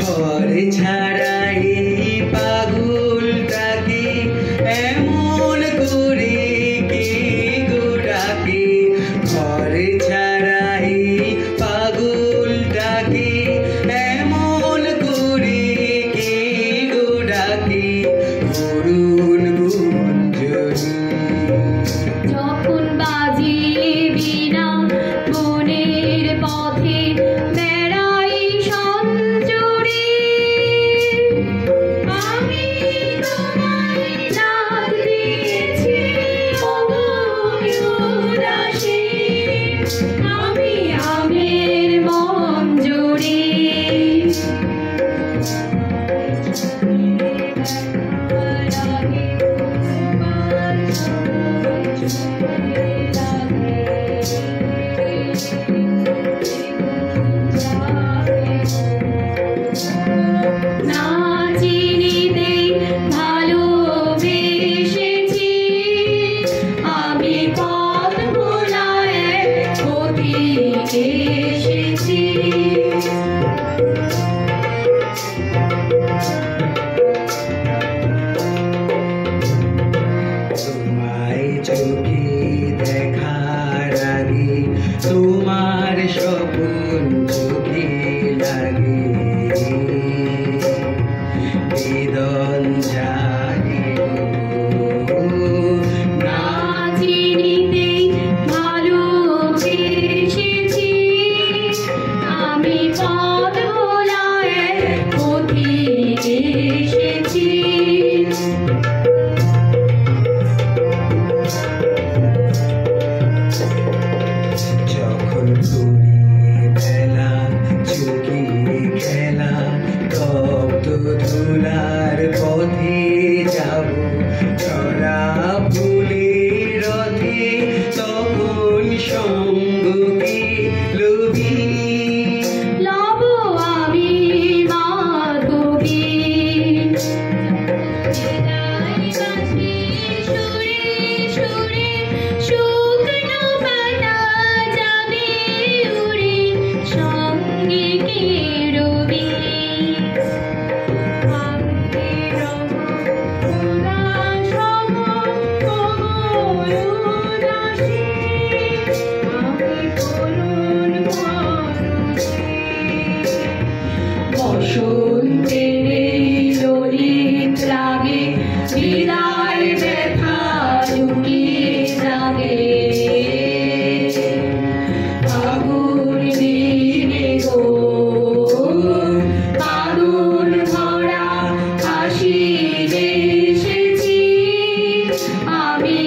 ঘরে ছাড়া এই পাগলটাকে এমন করে কে গো ডাকে, ঘরে ছাড়া এই পাগলটাকে এমন করে কে গো ডাকে, করুণ গুঞ্জনী যখন বাজিয়ে বীণা বনের পথে বেড়াই সঞ্জরে, আমি তোমায় ডাক দিয়েছি ওগো উদাসী, আমি আমের মন জুড়ে না চিনিতে ভালোবেসেছি, আমি পথ ভোলায় পথিক এসেছি। তোমায় চোখে দেখার আগে তোমার স্বপন চোখে লাগে, বেদন জাগে না চিনিতে ভালোবেসেছি, আমি পথ ভোলায় পথিক এসেছি। যখন ফুরিয়ে বেলা চুকিয়ে খেলা তপ্ত ধুলার পথে যাব, ছড়া ফুলের রথে তখন সঙ্গকে লবি, লব আমি মাধবী, বাঁশি সুরে সুরে শুকনো পাতা যাবে উড়ে, সঙ্গে কে রবি, আমি রব উদাস কোমল উদাসী, আমি করুণ পরশী। বসন্তের এই ললিত রাগে হৃদয় ব্যথা লুকিয়ে জাগে, আগুন দিনে গো কাঁদন ভরা হাসি এসেছি, আমি